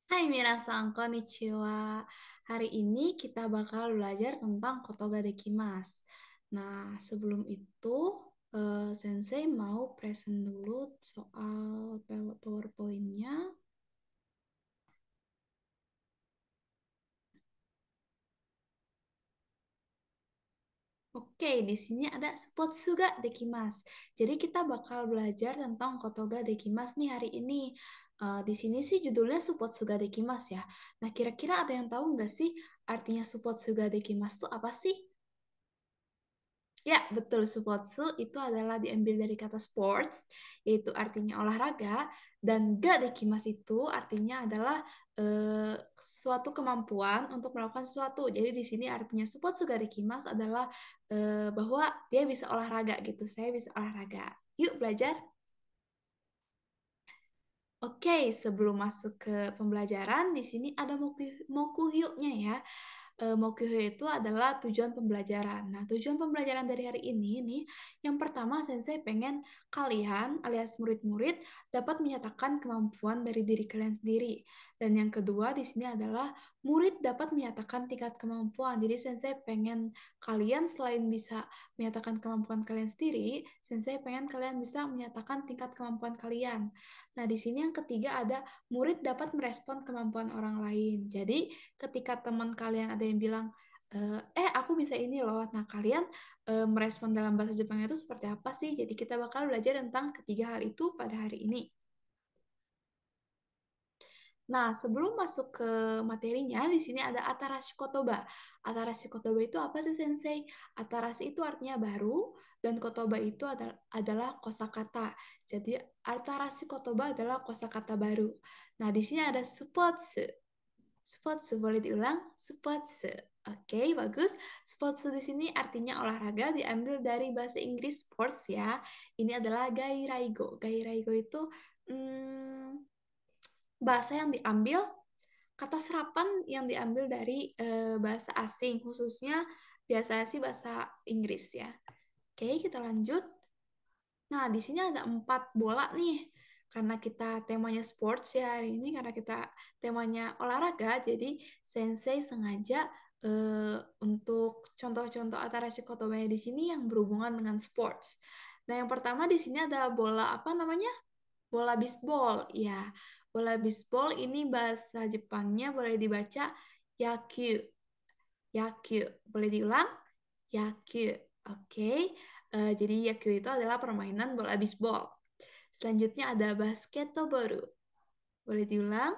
Hai minasan, konnichiwa. Hari ini kita bakal belajar tentang Kotoga Dekimas. Nah, sebelum itu, Sensei mau present dulu soal PowerPoint-nya. Oke, di sini ada Spotsuga Dekimas. Jadi kita bakal belajar tentang Kotoga Dekimas nih hari ini. Di sini sih judulnya Spotsuga Dekimas ya. Nah, kira-kira ada yang tahu nggak sih artinya Spotsuga Dekimas itu apa sih? Ya, betul. Supotsu itu adalah diambil dari kata sports, yaitu artinya olahraga, dan ga dekimasu itu artinya adalah suatu kemampuan untuk melakukan sesuatu. Jadi di sini artinya supotsu ga dekimasu adalah bahwa dia bisa olahraga gitu. Saya bisa olahraga. Yuk belajar. Oke, sebelum masuk ke pembelajaran, di sini ada mokuhyunya ya. Mokuhyo itu adalah tujuan pembelajaran. Nah, tujuan pembelajaran dari hari ini nih, yang pertama Sensei pengen kalian alias murid-murid dapat menyatakan kemampuan dari diri kalian sendiri. Dan yang kedua di sini adalah murid dapat menyatakan tingkat kemampuan. Jadi Sensei pengen kalian selain bisa menyatakan kemampuan kalian sendiri, Sensei pengen kalian bisa menyatakan tingkat kemampuan kalian. Nah, di sini yang ketiga ada murid dapat merespon kemampuan orang lain. Jadi, ketika teman kalian ada yang bilang, aku bisa ini loh. Nah, kalian merespon dalam bahasa Jepang itu seperti apa sih? Jadi, kita bakal belajar tentang ketiga hal itu pada hari ini. Nah, sebelum masuk ke materinya, di sini ada Atarashi Kotoba. Atarashi Kotoba itu apa sih, Sensei? Atarashi itu artinya baru, dan Kotoba itu adalah kosakata. Jadi, Atarashi Kotoba adalah kosakata baru. Nah, di sini ada supotsu. Supotsu, boleh diulang? Supotsu. Oke, bagus. Supotsu di sini artinya olahraga, diambil dari bahasa Inggris sports ya. Ini adalah gairaigo. Gairaigo itu hmm, bahasa yang diambil, kata serapan yang diambil dari bahasa asing, khususnya biasanya sih bahasa Inggris ya. Oke, kita lanjut. Nah, di sini ada 4 bola nih. Karena kita temanya sports ya hari ini, karena kita temanya olahraga, jadi Sensei sengaja eh, untuk contoh-contoh Atarashi Kotobanya di sini yang berhubungan dengan sports. Nah, yang pertama di sini ada bola apa namanya? Bola bisbol. Ya, bola bisbol ini bahasa Jepangnya boleh dibaca yakyu. Yakyu. Boleh diulang? Yakyu. Oke. Jadi yakyu itu adalah permainan bola bisbol. Selanjutnya ada basketball. Boleh diulang?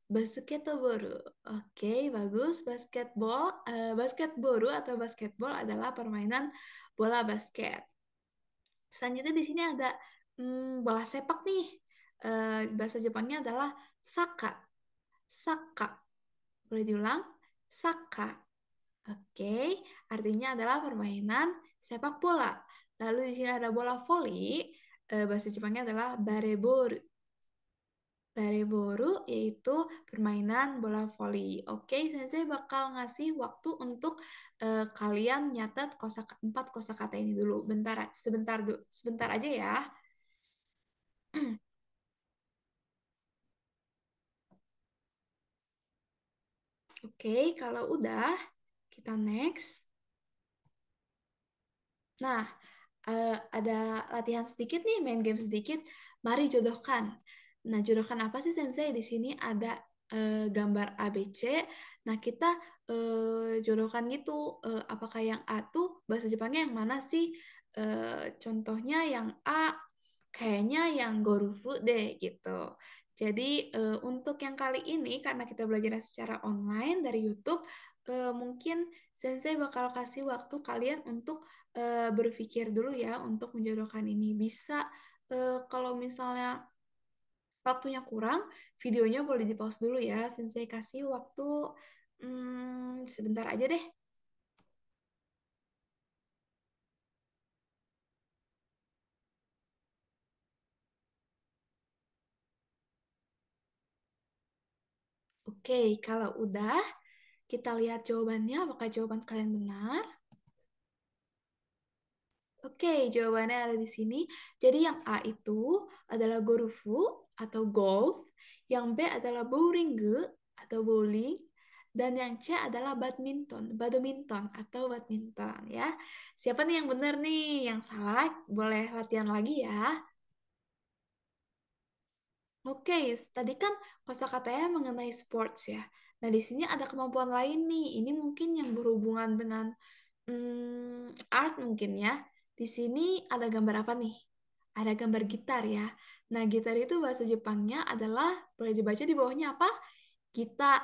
Basketball. Oke, bagus. Basketball atau basketball adalah permainan bola basket. Selanjutnya di sini ada bola sepak nih. Bahasa Jepangnya adalah saka. Saka. Boleh diulang? Saka. Oke, artinya adalah permainan sepak bola. Lalu di sini ada bola voli. Bahasa Jepangnya adalah bareboru. Bareboru yaitu permainan bola voli. Oke, Sensei bakal ngasih waktu untuk kalian nyatet 4 kosakata ini dulu. Sebentar aja ya. Oke, kalau udah, kita next. Nah, ada latihan sedikit nih, main game sedikit. Mari jodohkan. Nah, jodohkan apa sih Sensei? Di sini ada gambar ABC. Nah, kita jodohkan gitu. Apakah yang A tuh bahasa Jepangnya yang mana sih? Contohnya yang A kayaknya yang gorufu deh gitu. Jadi untuk yang kali ini karena kita belajar secara online dari YouTube, mungkin Sensei bakal kasih waktu kalian untuk berpikir dulu ya untuk menjodohkan ini. Bisa kalau misalnya waktunya kurang, videonya boleh di pause dulu ya. Sensei kasih waktu sebentar aja deh. Oke, kalau udah, kita lihat jawabannya. Apakah jawaban kalian benar? Oke, jawabannya ada di sini. Jadi yang A itu adalah gorufu atau golf, yang B adalah bowling atau bowling, dan yang C adalah badminton atau badminton ya. Siapa nih yang benar nih? Yang salah boleh latihan lagi ya. Oke, tadi kan kosakatanya mengenai sports ya. Nah, di sini ada kemampuan lain nih. Ini mungkin yang berhubungan dengan art mungkin ya. Di sini ada gambar apa nih? Ada gambar gitar ya. Nah, gitar itu bahasa Jepangnya adalah, boleh dibaca di bawahnya apa? Gita,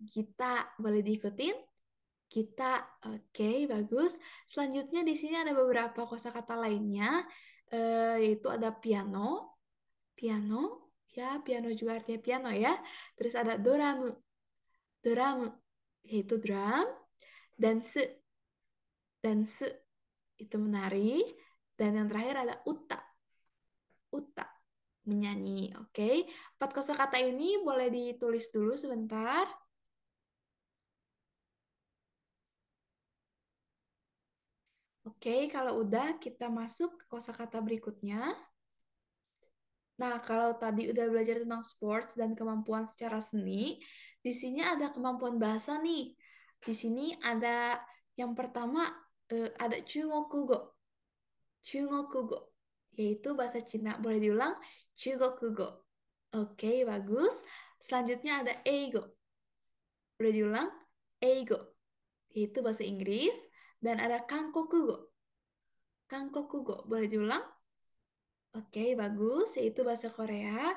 gita. Boleh diikutin? Gita. Oke, bagus. Selanjutnya di sini ada beberapa kosakata lainnya, yaitu ada piano, piano, ya, piano juga artinya piano ya. Terus ada doramu, doramu, yaitu drum, danse, danse, itu menari, dan yang terakhir ada uta, uta, menyanyi. Oke, empat kosakata ini boleh ditulis dulu sebentar. Oke, kalau udah kita masuk ke kosakata berikutnya. Nah, kalau tadi udah belajar tentang sports dan kemampuan secara seni, di sini ada kemampuan bahasa nih. Di sini ada yang pertama, ada Chugokugo. Chugokugo, yaitu bahasa Cina. Boleh diulang? Chugokugo. Oke, bagus. Selanjutnya ada Eigo. Boleh diulang? Eigo, yaitu bahasa Inggris. Dan ada Kankokugo. Kankokugo. Boleh diulang? Oke, bagus. Yaitu bahasa Korea.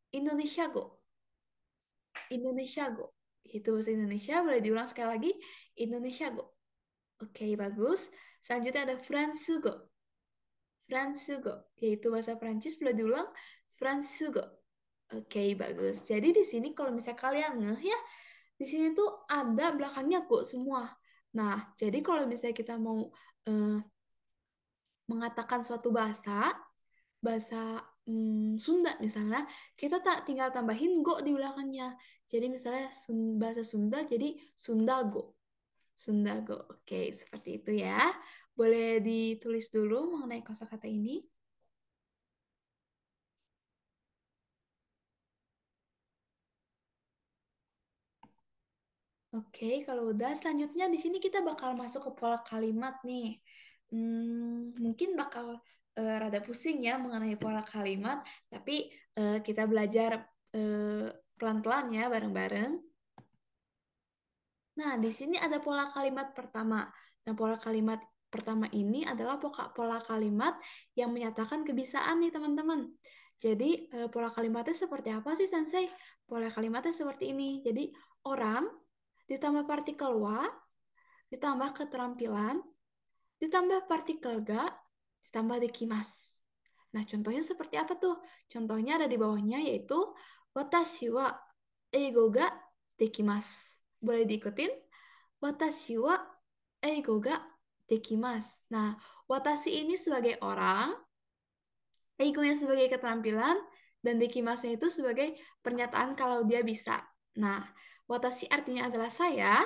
Indonesia Go. Indonesia Go. Yaitu bahasa Indonesia. Boleh diulang sekali lagi? Indonesia Go. Oke, bagus. Selanjutnya ada Fransugo. Fransugo, yaitu bahasa Prancis. Boleh diulang? Fransugo. Oke, bagus. Jadi di sini kalau misalnya kalian ngeh ya, di sini tuh ada belakangnya kok semua. Nah, jadi kalau misalnya kita mau eh, mengatakan suatu bahasa, bahasa Sunda misalnya, kita tak tinggal tambahin go di belakangnya. Jadi misalnya bahasa Sunda jadi Sundago. Sundago. Oke, seperti itu ya. Boleh ditulis dulu mengenai kosakata ini. Oke, kalau udah selanjutnya di sini kita bakal masuk ke pola kalimat nih. Mungkin bakal rada pusing ya mengenai pola kalimat, tapi kita belajar pelan-pelan ya bareng-bareng. Nah, di sini ada pola kalimat pertama. Nah, pola kalimat pertama ini adalah pola kalimat yang menyatakan kebisaan nih teman-teman. Jadi, pola kalimatnya seperti apa sih, Sensei? Pola kalimatnya seperti ini. Jadi, orang ditambah partikel wa, ditambah keterampilan, ditambah partikel ga, ditambah dekimas. Nah, contohnya seperti apa tuh? Contohnya ada di bawahnya yaitu watashi wa eigo ga dekimasu. Boleh diikutin? Watashi wa eigo ga dekimasu. Nah, watashi ini sebagai orang, eigonya sebagai keterampilan, dan dekimasnya itu sebagai pernyataan kalau dia bisa. Nah, watashi artinya adalah saya,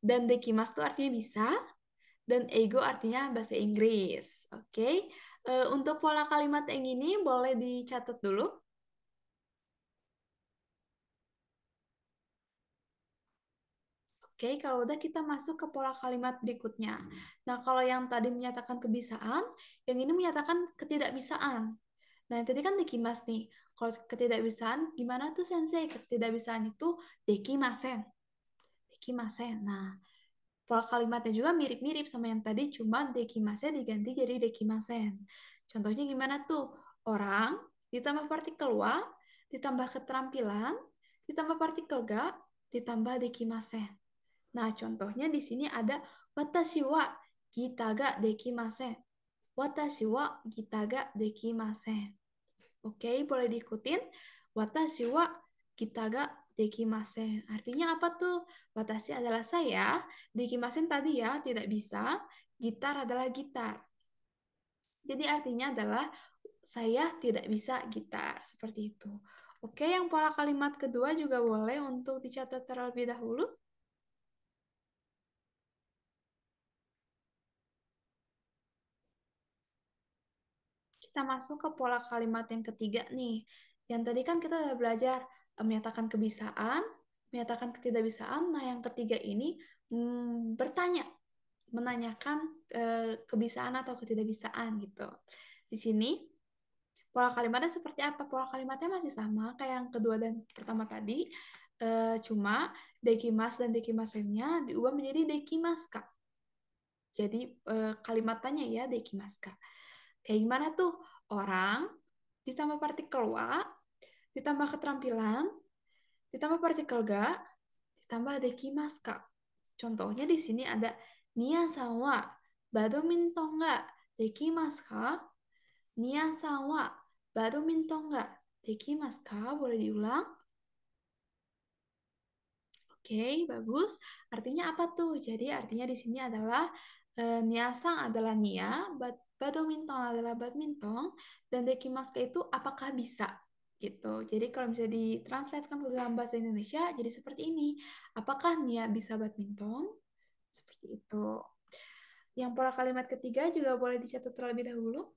dan dekimasu itu artinya bisa, dan ego artinya bahasa Inggris. Oke, untuk pola kalimat yang ini boleh dicatat dulu. Oke, kalau udah kita masuk ke pola kalimat berikutnya. Nah, kalau yang tadi menyatakan kebisaan, yang ini menyatakan ketidakbisaan. Nah, yang tadi kan dekimas nih. Kalau ketidakbisaan, gimana tuh Sensei? Ketidakbisaan itu dekimasen. Dekimasen. Nah, pola kalimatnya juga mirip-mirip sama yang tadi, cuma dekimasen diganti jadi dekimasen. Contohnya gimana tuh? Orang ditambah partikel wa, ditambah keterampilan, ditambah partikel ga, ditambah dekimasen. Nah, contohnya di sini ada watashi wa gita ga dekimasen. Watashi wa gita ga dekimasen. Oke, boleh diikutin. Watashi wa kita ga dekimasen. Artinya apa tuh? Watashi adalah saya, dekimasen tadi ya, tidak bisa. Gitar adalah gitar. Jadi artinya adalah saya tidak bisa gitar. Seperti itu. Oke, yang pola kalimat kedua juga boleh untuk dicatat terlebih dahulu. kita masuk ke pola kalimat yang ketiga nih. Yang tadi kan kita udah belajar menyatakan kebisaan, menyatakan ketidakbisaan. Nah, yang ketiga ini bertanya, menanyakan kebisaan atau ketidakbisaan gitu. Di sini pola kalimatnya seperti apa? Pola kalimatnya masih sama kayak yang kedua dan pertama tadi, cuma dekimas dan dekimasennya diubah menjadi dekimaska. Jadi kalimat tanya ya dekimaska. Kayak gimana tuh? Orang ditambah partikel wa, ditambah keterampilan, ditambah partikel ga, ditambah dekimaska. Contohnya di sini ada Nia sama badminton ga dekimaska, Nia sama badminton ga dekimaska. Boleh diulang? Oke, bagus. Artinya apa tuh? Jadi artinya di sini adalah niasang adalah nia, badminton adalah badminton, dan dekimasu itu apakah bisa gitu. Jadi kalau bisa ditranslatekan ke dalam bahasa Indonesia, jadi seperti ini. Apakah nia bisa badminton? Seperti itu. Yang pola kalimat ketiga juga boleh dicatat terlebih dahulu.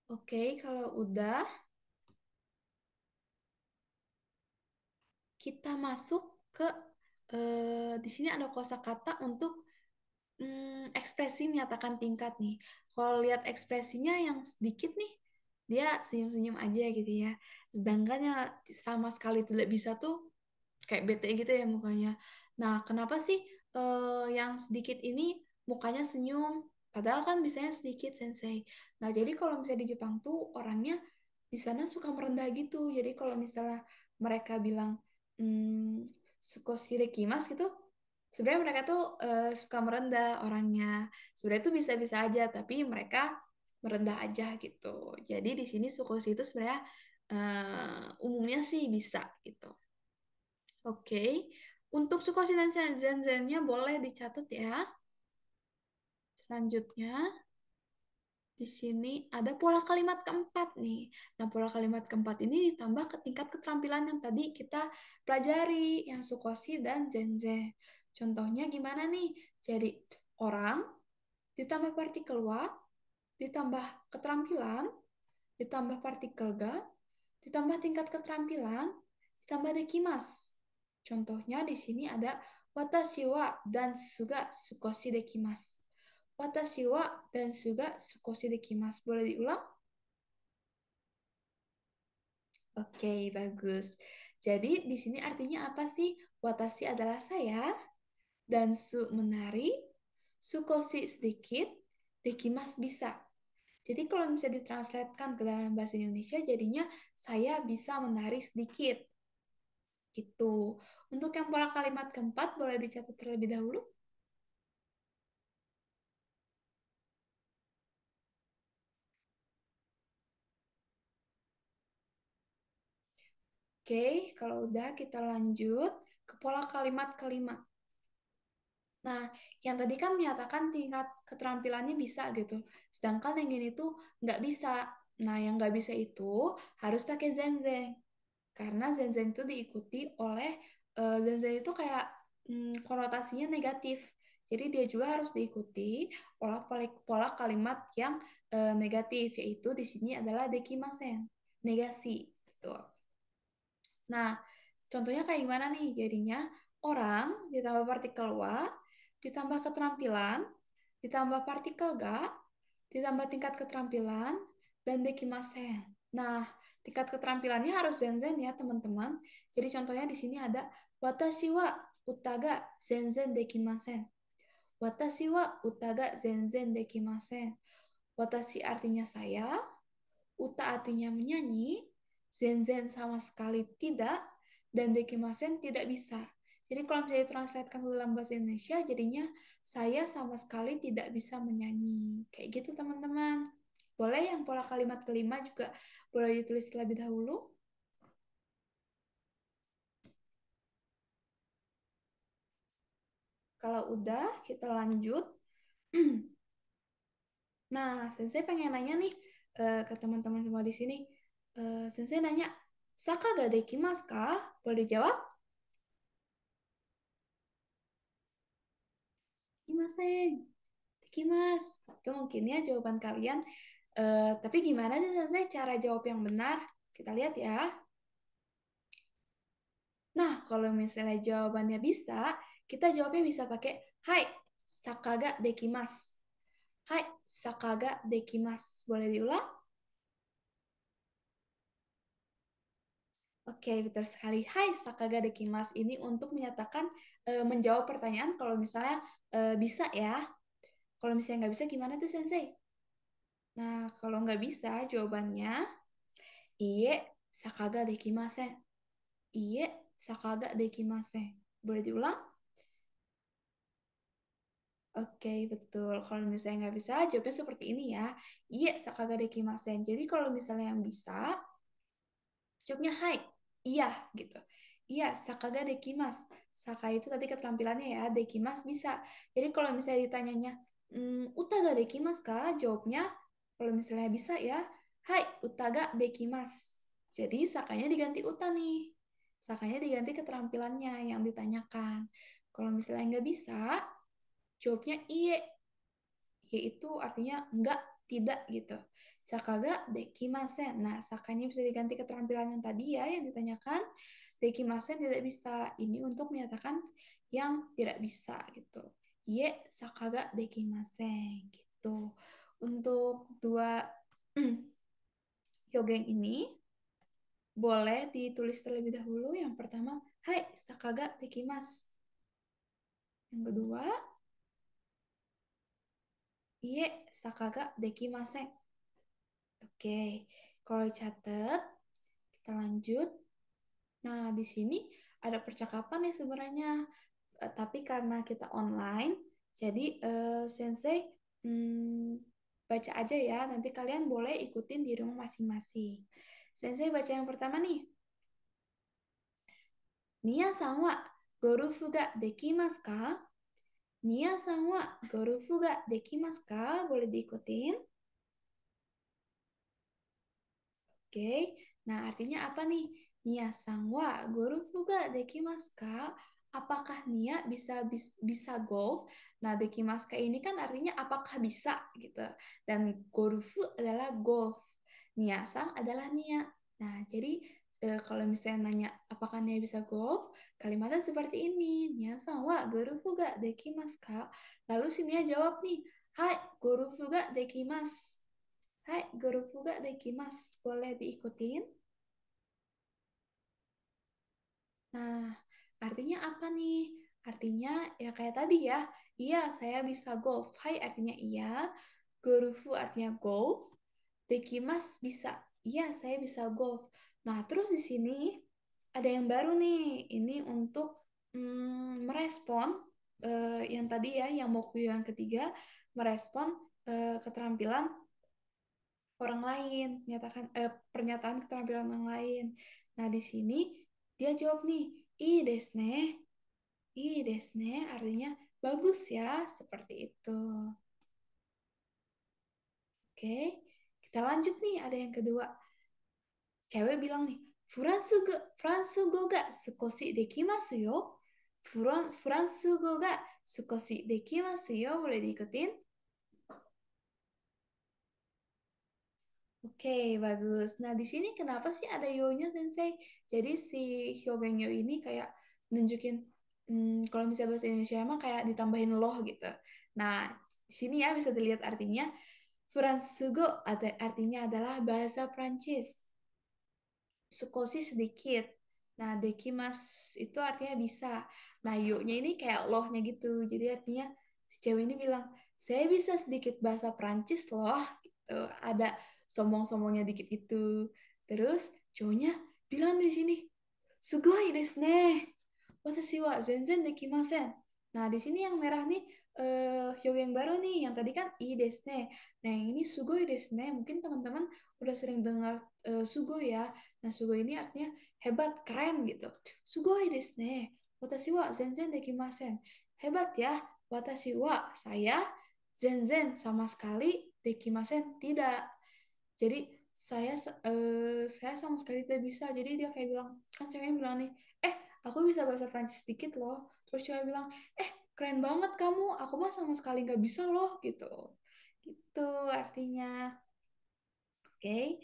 Oke, kalau udah, kita masuk ke di sini ada kosakata untuk ekspresi menyatakan tingkat nih. Kalau lihat ekspresinya yang sedikit nih, dia senyum-senyum aja gitu ya. Sedangkan yang sama sekali tidak bisa tuh kayak bete gitu ya mukanya. Nah, kenapa sih yang sedikit ini mukanya senyum? Padahal kan bisanya sedikit, Sensei. Nah, jadi kalau misalnya di Jepang tuh orangnya di sana suka merendah gitu. Jadi kalau misalnya mereka bilang hmm, sukoshirekimasu gitu, sebenarnya mereka tuh suka merendah orangnya. Sebenarnya tuh bisa-bisa aja, tapi mereka merendah aja gitu. Jadi di sini sukoshi itu sebenarnya umumnya sih bisa gitu. Oke, untuk sukoshi dan zenzennya boleh dicatat ya. Selanjutnya, di sini ada pola kalimat keempat nih. Nah, pola kalimat keempat ini ditambah ke tingkat keterampilan yang tadi kita pelajari, yang sukoshi dan zenzen. Contohnya gimana nih? Jadi, orang ditambah partikel wa, ditambah keterampilan, ditambah partikel ga, ditambah tingkat keterampilan, ditambah dekimas. Contohnya di sini ada watashi wa dan suga sukoshi dekimasu. Watashi wa dan suga sukoshi dekimasu. Boleh diulang? Oke, bagus. Jadi di sini artinya apa sih? Watashi adalah saya, dan su menari, sukoshi sedikit, dekimas bisa. Jadi kalau bisa ditranslatekan ke dalam bahasa Indonesia, jadinya saya bisa menari sedikit. Gitu. Untuk yang pola kalimat keempat, boleh dicatat terlebih dahulu. Oke, kalau udah kita lanjut ke pola kalimat kelima. Nah, yang tadi kan menyatakan tingkat keterampilannya bisa gitu. Sedangkan yang ini tuh nggak bisa. Nah, yang nggak bisa itu harus pakai zenzen. Karena zenzen itu diikuti oleh zenzen itu kayak konotasinya negatif. Jadi dia juga harus diikuti oleh pola kalimat yang negatif, yaitu di sini adalah dekimasen, negasi. Gitu. Nah, contohnya kayak gimana nih? Jadinya orang ditambah partikel wa, ditambah keterampilan, ditambah partikel ga, ditambah tingkat keterampilan, dan dekimasen. Nah, tingkat keterampilannya harus zenzen ya, teman-teman. Jadi contohnya di sini ada watashi wa utaga zenzen dekimasen. Watashi wa utaga zenzen dekimasen. Watashi artinya saya, uta artinya menyanyi, zenzen sama sekali tidak, dan dekimasen tidak bisa. Jadi kalau misalnya ditranslatekan ke dalam bahasa Indonesia, jadinya saya sama sekali tidak bisa menyanyi. Kayak gitu teman-teman. Boleh yang pola kalimat kelima juga boleh ditulis terlebih dahulu. Kalau udah, kita lanjut. Nah, Sensei pengen nanya nih ke teman-teman semua di sini. Sensei nanya, Saka ga dekimasu ka? Boleh dijawab? dekimasen. Dekimasu. Itu mungkin ya jawaban kalian. Tapi gimana sih Sensei cara jawab yang benar? Kita lihat ya. Nah, kalau misalnya jawabannya bisa, kita jawabnya bisa pakai hai, sakaga dekimasu. Hai, sakaga dekimasu. Boleh diulang? Oke, betul sekali. Hai, sakaga dekimasu. Ini untuk menyatakan, menjawab pertanyaan kalau misalnya bisa ya. Kalau misalnya nggak bisa, gimana tuh, Sensei? Nah, kalau nggak bisa, jawabannya, iye, sakaga dekimasen. Iye, sakaga dekimasen. Boleh diulang? Oke, betul. Kalau misalnya nggak bisa, jawabnya seperti ini ya. Iya, sakaga dekimasen. Jadi kalau misalnya yang bisa, jawabnya hai. Iya, gitu. Iya, sakaga dekimas. Saka itu tadi keterampilannya ya, dekimas bisa. Jadi kalau misalnya ditanyanya, utaga dekimas kah? Jawabnya, kalau misalnya bisa ya, hai, utaga dekimas. Jadi sakanya diganti uta nih. Sakanya diganti keterampilannya yang ditanyakan. Kalau misalnya nggak bisa, jawabnya iye, yaitu artinya enggak, tidak gitu. Sakaga dekimasen. Nah, sakanya bisa diganti keterampilan yang tadi ya yang ditanyakan. Dekimasen tidak bisa. Ini untuk menyatakan yang tidak bisa gitu. Ye sakaga dekimasen gitu. Untuk dua hyogeng ini boleh ditulis terlebih dahulu. Yang pertama, hai sakaga dekimasu. Yang kedua, iye sakaga dekimasen. Oke, kalau catat, kita lanjut. Nah, di sini ada percakapan nih sebenarnya. Tapi karena kita online, jadi Sensei baca aja ya. Nanti kalian boleh ikutin di rumah masing-masing. Sensei baca yang pertama nih. Nia-san wa gorufu ga dekimasu ka? Nia-san wa gorufu ga dekimasu ka? Boleh diikutin. Oke, nah artinya apa nih? Nia sangwa guru fuga dekimasu ka? Apakah Nia bisa golf? Nah, dekimasu ka ini kan artinya apakah bisa gitu. Dan gorufu adalah golf. Nia sang adalah Nia. Nah, jadi kalau misalnya nanya apakah Nia bisa golf, kalimatnya seperti ini. Nia sangwa guru fuga dekimasu ka? Lalu si Nia jawab nih, hai guru fuga dekimasu. Hai, guru fuga dekimasu. Boleh diikutin? Nah, artinya apa nih? Artinya ya kayak tadi ya. Iya, saya bisa golf. Hai artinya iya. Gorufu artinya golf. Dekimas bisa. Iya, saya bisa golf. Nah, terus di sini ada yang baru nih. Ini untuk merespon yang tadi ya, yang mokuyo yang ketiga, merespon keterampilan orang lain, pernyataan keterampilan orang lain. Nah, di sini dia jawab nih, ii desne, artinya bagus ya, seperti itu. Oke, kita lanjut nih, ada yang kedua. Cewek bilang nih, Fransugo ga sukoshi dekimasu yo. Fransugo ga sukoshi dekimasu yo. Boleh diikutin? Oke, bagus. Nah, di sini kenapa sih ada yo-nya, Sensei? Jadi si Hyogen yo ini kayak nunjukin, kalau misalnya bahasa Indonesia emang kayak ditambahin loh gitu. Nah, di sini ya bisa dilihat artinya, Fransugo artinya adalah bahasa Prancis. Sukosi sedikit. Nah, dekimas itu artinya bisa. Nah, yo-nya ini kayak lohnya gitu. Jadi artinya si cewek ini bilang, saya bisa sedikit bahasa Prancis loh. Gitu. Ada sombong-sombongnya dikit gitu. Terus cowoknya bilang di sini, sugoi desu ne. Watashi wa zenzen dekimasen. Nah, di sini yang merah nih hyuga yang baru nih. Yang tadi kan i desu ne. Nah, yang ini sugoi desu ne. Mungkin teman-teman udah sering dengar sugoi ya. Nah, sugoi ini artinya hebat, keren gitu. Sugoi desu ne. Watashi wa zenzen dekimasen. Hebat ya. Watashi wa, saya, zenzen, sama sekali, dekimasen, tidak. Jadi saya sama sekali tidak bisa. Jadi dia kayak bilang, kan ceweknya bilang nih, aku bisa bahasa Prancis sedikit loh. Terus cewek bilang, keren banget kamu, aku mah sama sekali nggak bisa loh gitu. Gitu artinya. Oke,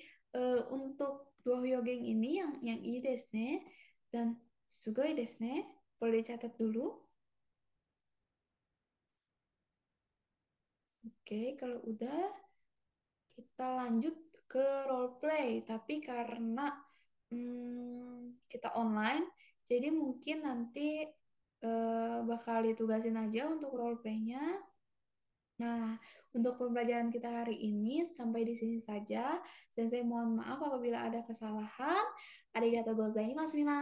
untuk dua hyogeng ini yang i desu ne dan sugoi desu ne, boleh dicatat dulu. Oke, kalau udah kita lanjut ke role play. Tapi karena kita online, jadi mungkin nanti bakal ditugasin aja untuk role play-nya. Nah, untuk pembelajaran kita hari ini sampai di sini saja. Sensei mohon maaf apabila ada kesalahan. Arigatou gozaimasu, Mina.